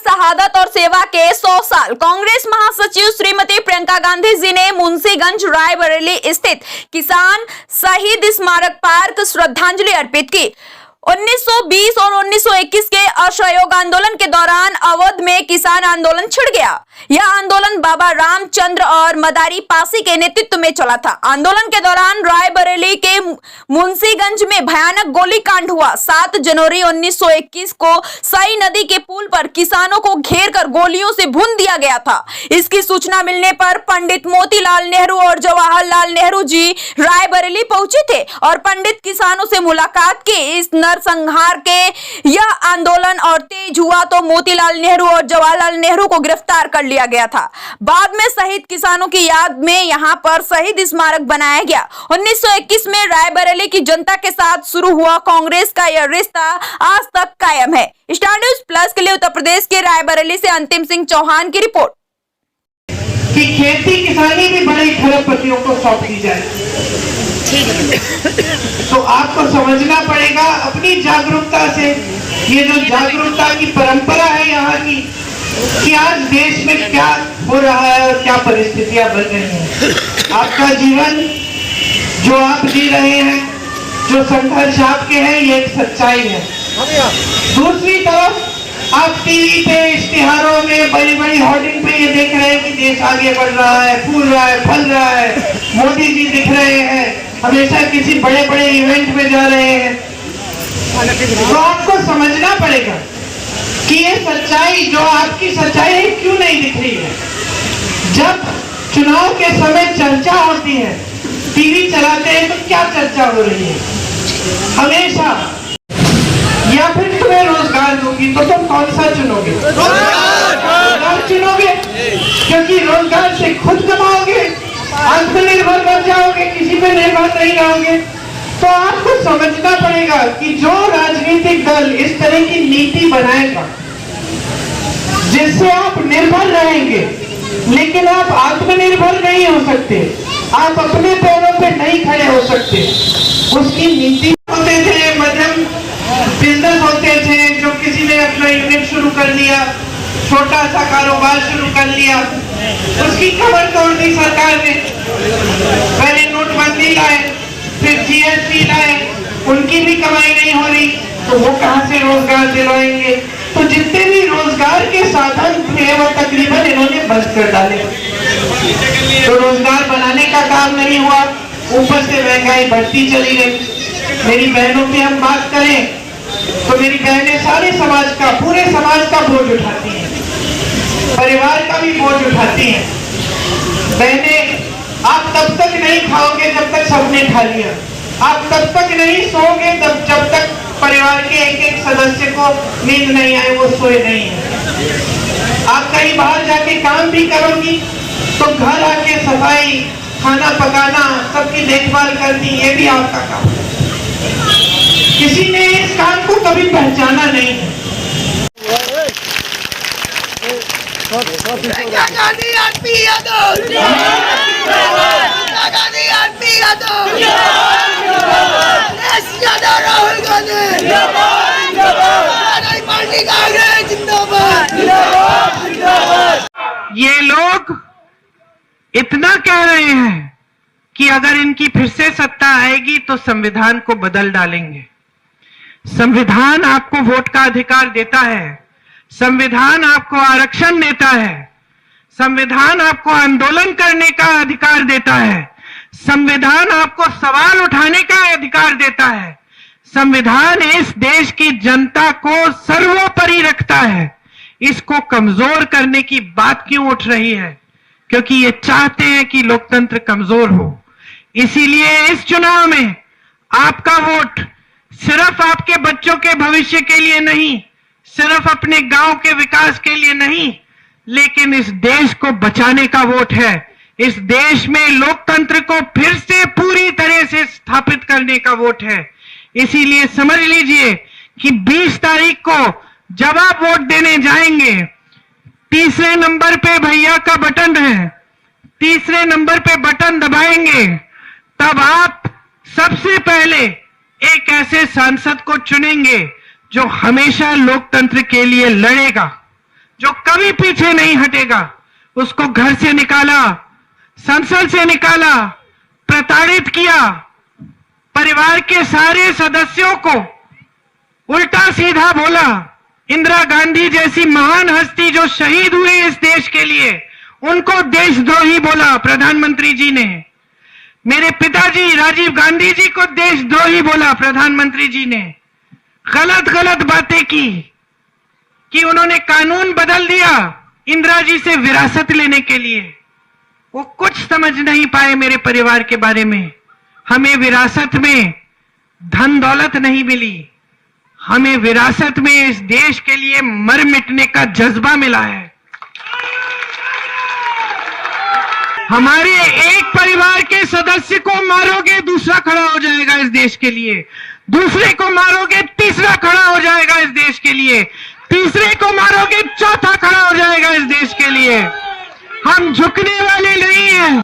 शहादत और सेवा के 100 साल। कांग्रेस महासचिव श्रीमती प्रियंका गांधी जी ने मुंशीगंज रायबरेली स्थित किसान शहीद स्मारक पार्क श्रद्धांजलि अर्पित की। 1920 और 1921 के असहयोग आंदोलन के दौरान अवध में किसान आंदोलन छिड़ गया। यह आंदोलन बाबा रामचंद्र और मदारी पासी के नेतृत्व में चला था। आंदोलन के दौरान रायबरेली के मुंशीगंज में भयानक गोलीकांड हुआ। 7 जनवरी 1921 को सई नदी के पुल पर किसानों को घेरकर गोलियों से भून दिया गया था। इसकी सूचना मिलने पर पंडित मोतीलाल नेहरू और जवाहरलाल नेहरू जी रायबरेली पहुंचे थे और पंडित किसानों से मुलाकात की। इस नरसंहार के यह आंदोलन और तेज हुआ तो मोतीलाल नेहरू और जवाहरलाल नेहरू को गिरफ्तार कर लिया गया था। बाद में शहीद किसानों की याद में यहां पर शहीद स्मारक बनाया गया। 1921 में रायबरेली की जनता के साथ शुरू हुआ कांग्रेस का यह रिश्ता आज तक कायम है। स्टार न्यूज़ प्लस के लिए उत्तर प्रदेश के रायबरेली से अंतिम सिंह चौहान की रिपोर्ट। कि खेती किसानी भी बड़े खरबपतियों को सौंप दी जाए, तो आपको समझना पड़ेगा अपनी जागरूकता से। ये जो जागरूकता की परंपरा है यहाँ की, कि आज देश में क्या हो रहा है और क्या परिस्थितियां बन रही हैं। आपका जीवन जो आप जी रहे हैं, जो संघर्ष आपके हैं, ये एक सच्चाई है। दूसरी तरफ आप टीवी पे इश्तिहारों में बड़ी बड़ी होर्डिंग पे ये देख रहे हैं कि देश आगे बढ़ रहा है, फूल रहा है, फल रहा है, मोदी जी दिख रहे हैं, हमेशा किसी बड़े बड़े इवेंट में जा रहे हैं। तो आपको समझना पड़ेगा कि ये सच्चाई जो आपकी सच्चाई है क्यों नहीं दिख रही है। जब चुनाव के समय चर्चा होती है, टीवी चलाते हैं, तो क्या चर्चा हो रही है हमेशा, या फिर तुम्हें रोजगार दूंगी तो तुम कौन सा चुनोगे? रोजगार चुनोगे, क्योंकि रोजगार से खुद कमाओगे, आत्मनिर्भर बन जाओगे, किसी पे निर्भर नहीं रहोगे। तो आपको समझना पड़ेगा कि जो राजनीतिक दल इस तरह की नीति बनाएगा जिससे आप निर्भर रहेंगे, लेकिन आप आत्मनिर्भर नहीं हो सकते, आप अपने पैरों पे नहीं खड़े हो सकते, उसकी नीति होते थे, मध्यम बिजनेस होते थे, जो किसी ने अपना यूनिट शुरू कर लिया, छोटा सा कारोबार शुरू कर लिया, उसकी कमर तोड़ दी सरकार ने। पहले नोटबंदी लाए, फिर जीएसटी लाए, उनकी भी कमाई नहीं हो रही, तो वो कहां से रोजगार दिलाएंगे? तो जितने भी रोजगार के साधन थे वो तकरीबन इन्होंने बंद कर डाले। तो रोजगार बनाने का काम नहीं हुआ, ऊपर से महंगाई बढ़ती चली गई। मेरी बहनों की हम बात करें तो मेरी बहनें सारे समाज का, पूरे समाज का बोझ उठाती हैं, परिवार का भी बोझ उठाती हैं। बहनें, आप तब तक नहीं खाओगे जब तक सबने खा लिया, आप तब तक नहीं सोओगे जब तक परिवार के एक एक सदस्य को नींद नहीं आए, वो सोए नहीं है। आप कहीं बाहर जाके काम भी करोगी तो घर आके सफाई, खाना पकाना, सबकी देखभाल करनी, ये भी आपका काम है। किसी ने इस काम को कभी पहचाना नहीं है। ये लोग इतना कह रहे हैं कि अगर इनकी फिर से सत्ता आएगी तो संविधान को बदल डालेंगे। संविधान आपको वोट का अधिकार देता है, संविधान आपको आरक्षण देता है, संविधान आपको आंदोलन करने का अधिकार देता है, संविधान आपको सवाल उठाने का अधिकार देता है। संविधान इस देश की जनता को सर्वोपरि रखता है। इसको कमजोर करने की बात क्यों उठ रही है? क्योंकि ये चाहते हैं कि लोकतंत्र कमजोर हो। इसीलिए इस चुनाव में आपका वोट सिर्फ आपके बच्चों के भविष्य के लिए नहीं, सिर्फ अपने गांव के विकास के लिए नहीं, लेकिन इस देश को बचाने का वोट है। इस देश में लोकतंत्र को फिर से पूरी तरह से स्थापित करने का वोट है। इसीलिए समझ लीजिए कि 20 तारीख को जब आप वोट देने जाएंगे, तीसरे नंबर पे भैया का बटन है, तीसरे नंबर पे बटन दबाएंगे, तब आप सबसे पहले एक ऐसे सांसद को चुनेंगे जो हमेशा लोकतंत्र के लिए लड़ेगा, जो कभी पीछे नहीं हटेगा, उसको घर से निकाला, संसद से निकाला, प्रताड़ित किया, परिवार के सारे सदस्यों को उल्टा सीधा बोला। इंदिरा गांधी जैसी महान हस्ती जो शहीद हुए इस देश के लिए, उनको देशद्रोही बोला प्रधानमंत्री जी ने। मेरे पिताजी राजीव गांधी जी को देशद्रोही बोला प्रधानमंत्री जी ने। गलत गलत बातें की कि उन्होंने कानून बदल दिया इंदिरा जी से विरासत लेने के लिए। वो कुछ समझ नहीं पाए मेरे परिवार के बारे में। हमें विरासत में धन दौलत नहीं मिली, हमें विरासत में इस देश के लिए मर मिटने का जज्बा मिला है। हमारे एक परिवार के सदस्य को मारोगे, दूसरा खड़ा हो जाएगा इस देश के लिए। दूसरे को मारोगे, तीसरा खड़ा हो जाएगा इस देश के लिए। तीसरे को मारोगे, चौथा खड़ा हो जाएगा इस देश के लिए। हम झुकने वाले नहीं हैं।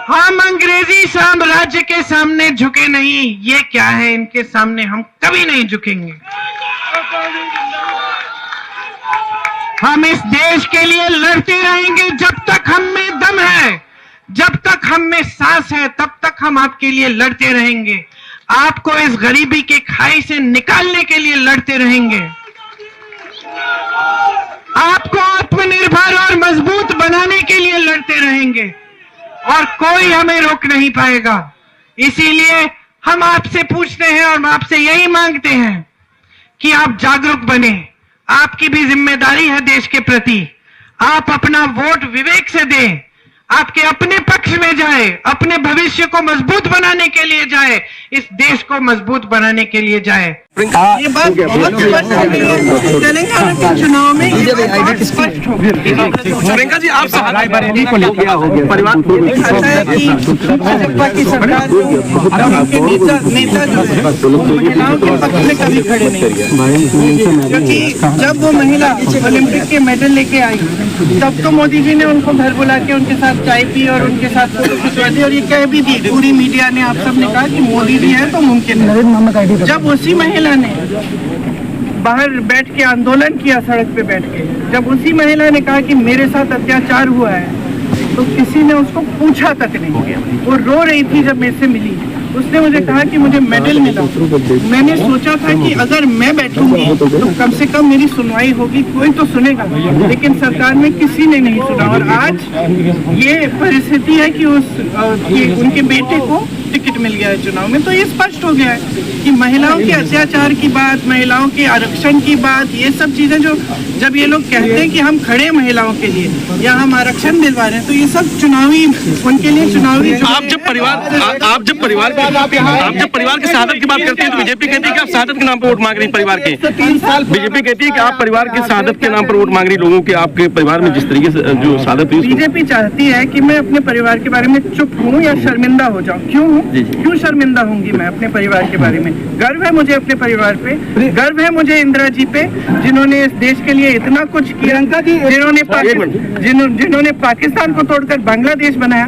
हम अंग्रेजी साम्राज्य के सामने झुके नहीं। ये क्या है, इनके सामने हम कभी नहीं झुकेंगे। हम इस देश के लिए लड़ते रहेंगे जब तक हम में दम है, जब तक हम में सांस है, तब तक हम आपके लिए लड़ते रहेंगे। आपको इस गरीबी के खाई से निकालने के लिए लड़ते रहेंगे। आपको आत्मनिर्भर और मजबूत बनाने के लिए लड़ते रहेंगे और कोई हमें रोक नहीं पाएगा। इसीलिए हम आपसे पूछते हैं और आपसे यही मांगते हैं कि आप जागरूक बने। आपकी भी जिम्मेदारी है देश के प्रति। आप अपना वोट विवेक से दें, आपके अपने पक्ष में जाए, अपने भविष्य को मजबूत बनाने के लिए जाए, इस देश को मजबूत बनाने के लिए जाए। ये बात बहुत स्पष्ट हो गई है। तेलंगाना के चुनाव में ये बात स्पष्ट हो गई। प्रियंका जी, आप रायबरेली को लेकर परिवार भाजपा की सरकार के नेता जो है महिलाओं के पक्ष में कभी खड़े नहीं, क्योंकि जब वो महिला ओलंपिक के मेडल लेके आई तब तो मोदी जी ने उनको घर बुला के उनके साथ चाय पी और उनके साथ फोटो खिंचवा दी और ये कह भी दी, पूरी मीडिया ने, आप सब ने कहा कि मोदी जी है तो मुमकिन है। जब उसी महिला ने बाहर बैठ के आंदोलन किया, सड़क पे बैठ के, जब उसी महिला ने कहा कि मेरे साथ अत्याचार हुआ है, तो किसी ने उसको पूछा तक नहीं। वो रो रही थी जब मेरे से मिली, उसने मुझे कहा कि मुझे मेडल मिला। मैंने सोचा था कि अगर मैं बैठूंगी तो कम से कम मेरी सुनवाई होगी, कोई तो सुनेगा, लेकिन सरकार में किसी ने नहीं सुना। और आज ये परिस्थिति है कि उनके बेटे को टिकट मिल गया है चुनाव में। तो ये स्पष्ट हो गया है कि महिलाओं के अत्याचार की बात, महिलाओं के आरक्षण की बात, ये सब चीजें जो जब ये लोग कहते हैं कि हम खड़े महिलाओं के लिए या हम आरक्षण दिलवा रहे हैं, तो ये सब चुनावी, उनके लिए चुनावी। आप जब परिवार के शहादत की बात करते हैं तो बीजेपी कहती है कि आप शहादत के नाम पर वोट मांग रही परिवार के। 3 साल बीजेपी कहती है कि आप परिवार के शहादत के नाम पर वोट मांग रही लोगों के, आपके परिवार में जिस तरीके से जो शहादत हुई। बीजेपी चाहती है कि मैं अपने परिवार के बारे में चुप हूँ या शर्मिंदा हो जाऊँ। क्यों शर्मिंदा होंगी मैं अपने परिवार के बारे में? गर्व है मुझे अपने परिवार पे, गर्व है मुझे इंदिरा जी पे, जिन्होंने इस देश के लिए इतना कुछ किया, जिन्होंने पाकिस्तान को तोड़कर बांग्लादेश बनाया।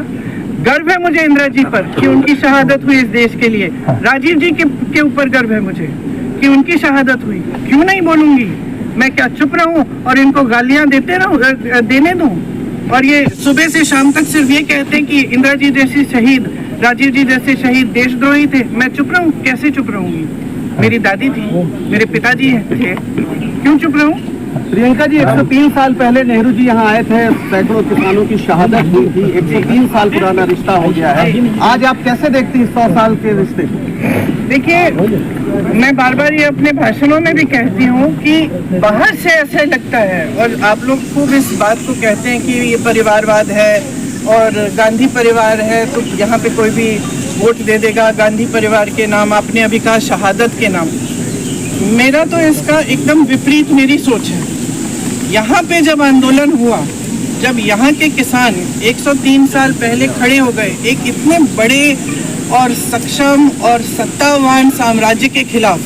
गर्व है मुझे इंदिरा जी पर कि उनकी शहादत हुई इस देश के लिए। राजीव जी के ऊपर गर्व है मुझे कि उनकी शहादत हुई। क्यों नहीं बोलूंगी? मैं क्या चुप रहूं और इनको गालियां देने दूं? और ये सुबह से शाम तक सिर्फ ये कहते हैं कि इंदिरा जी जैसी शहीद, राजीव जी जैसे शहीद देशद्रोही थे। मैं चुप रहूं? कैसे चुप रहूंगी? मेरी दादी थी, मेरे पिताजी थे, क्यों चुप रहूं? प्रियंका जी, 103 साल पहले नेहरू जी यहाँ आए थे, सैकड़ों किसानों की शहादत हुई थी। 103 साल पुराना रिश्ता हो गया है। आज आप कैसे देखती हैं 100 साल के रिश्ते? देखिए, मैं बार बार ये अपने भाषणों में भी कहती हूँ कि बाहर से ऐसे लगता है और आप लोग खूब इस बात को कहते हैं कि ये परिवारवाद है और गांधी परिवार है तो यहाँ पे कोई भी वोट दे देगा गांधी परिवार के नाम। आपने अभी कहा शहादत के नाम। मेरा तो इसका एकदम विपरीत मेरी सोच है। यहाँ पे जब आंदोलन हुआ, जब यहाँ के किसान 103 साल पहले खड़े हो गए एक इतने बड़े और सक्षम और सत्तावान साम्राज्य के खिलाफ,